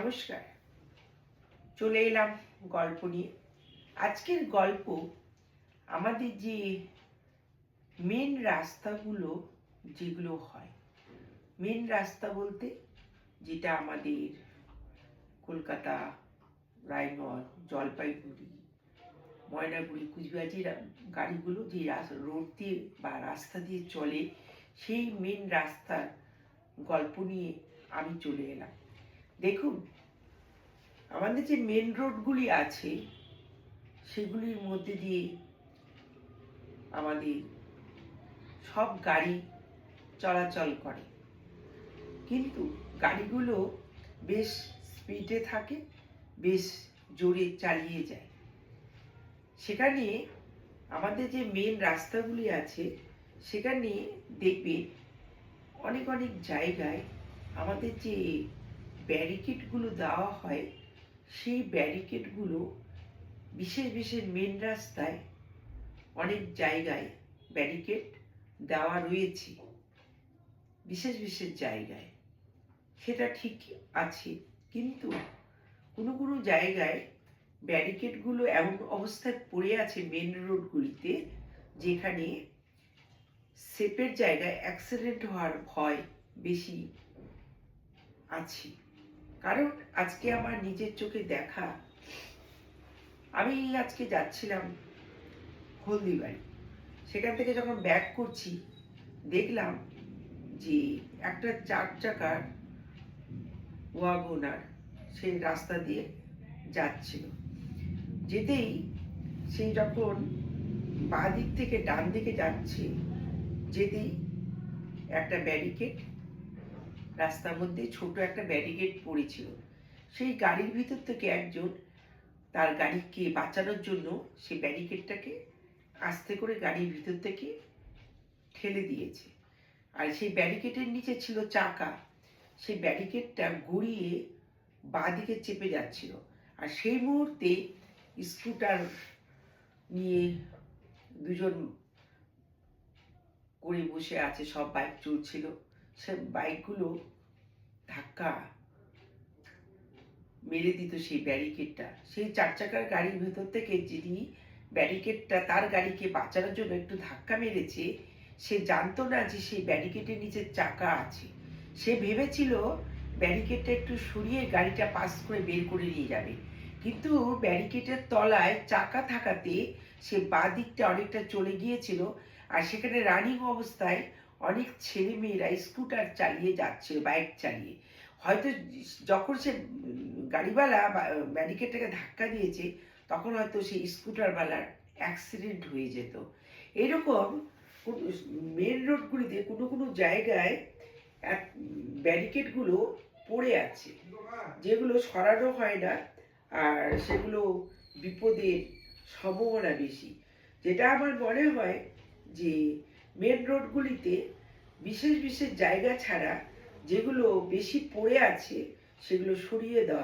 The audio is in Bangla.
নমস্কার, চলে এলাম গল্প নিয়ে। আজকের গল্প আমাদের যে মেন রাস্তাগুলো যেগুলো হয়, মেন রাস্তা বলতে যেটা আমাদের কলকাতা, রায়গঞ্জ, জলপাইগুড়ি, ময়নাগুড়ি, কুচবিহার যে গাড়িগুলো যে রোড দিয়ে বা রাস্তা দিয়ে চলে, সেই মেন রাস্তার গল্প নিয়ে আমি চলে এলাম। দেখুন, আমাদের যে মেন রোডগুলি আছে সেগুলির মধ্যে দিয়ে আমাদের সব গাড়ি চলাচল করে, কিন্তু গাড়িগুলো বেশ স্পিডে থাকে, বেশ জোরে চালিয়ে যায়। সেখানে আমাদের যে মেন রাস্তাগুলি আছে সেখানে দেখবে অনেক অনেক জায়গায় আমাদের যে ব্যারিকেডগুলো দেওয়া হয়, সেই ব্যারিকেডগুলো বিশেষ বিশেষ মেন রাস্তায় অনেক জায়গায় ব্যারিকেড দেওয়া রয়েছে, বিশেষ বিশেষ জায়গায় সেটা ঠিক আছে। কিন্তু কোনো কোনো জায়গায় ব্যারিকেডগুলো এমন অবস্থায় পড়ে আছে মেন রোডগুলিতে, যেখানে সেফের জায়গায় অ্যাক্সিডেন্ট হওয়ার ভয় বেশি আছে। কারণ আজকে আমার নিজের চোখে দেখা, আমি আজকে যাচ্ছিলাম হলদিবাড়ি, সেখান থেকে যখন ব্যাক করছি দেখলাম যে একটা 4 চাকার ওয়াগনার সেই রাস্তা দিয়ে যাচ্ছিল। যেতেই সেই যখন বাঁ দিক থেকে ডান দিকে যাচ্ছে, যেতেই একটা ব্যারিকেড রাস্তার মধ্যে ছোট একটা ব্যারিকেড পড়েছিল। সেই গাড়ির ভিতর থেকে একজন তার গাড়িকে বাঁচানোর জন্য সেই ব্যারিকেডটাকে আস্তে করে গাড়ির ভিতর থেকে ঠেলে দিয়েছে। আর সেই ব্যারিকেডের নিচে ছিল চাকা, সেই ব্যারিকেডটা গড়িয়ে বাঁ দিকে চেপে যাচ্ছিল। আর সেই মুহূর্তে স্কুটার নিয়ে দুজন করে বসে আছে, সব বাইক চলছিল, সে বাইকগুলো ধাক্কা মেরে দিত সেই ব্যারিকেডটা। সেই 4 চাকার গাড়ির ভেতর থেকে যিনি ব্যারিকেডটা তার গাড়িকে বাঁচানোর জন্য একটু ধাক্কা মেরেছে, সে জানতো না যে সেই ব্যারিকেডের নিচে চাকা আছে। সে ভেবেছিল ব্যারিকেডটা একটু সরিয়ে গাড়িটা পাস করে বের করে নিয়ে যাবে, কিন্তু ব্যারিকেডের তলায় চাকা থাকাতে সে বাঁ দিকটা অনেকটা চলে গিয়েছিল। আর সেখানে রানিং অবস্থায় অনেক ছেলে মেয়েরা স্কুটার চালিয়ে যাচ্ছিল, বাইক চালিয়ে। হয়তো যখন সে গাড়িওয়ালা ব্যারিকেডটাকে ধাক্কা দিয়েছে, তখন হয়তো সেই স্কুটারওয়ালার অ্যাক্সিডেন্ট হয়ে যেত। এরকম মেন রোডগুলিতে কোনো কোনো জায়গায় ব্যারিকেডগুলো পড়ে আছে, যেগুলো সরানো হয় না, আর সেগুলো বিপদের সম্ভাবনা বেশি। যেটা আমার মনে হয় যে মেন রোডগুলিতে বিশেষ বিশেষ জায়গা ছাড়া যেগুলো বেশি পড়ে আছে সেগুলো সরিয়ে দেওয়া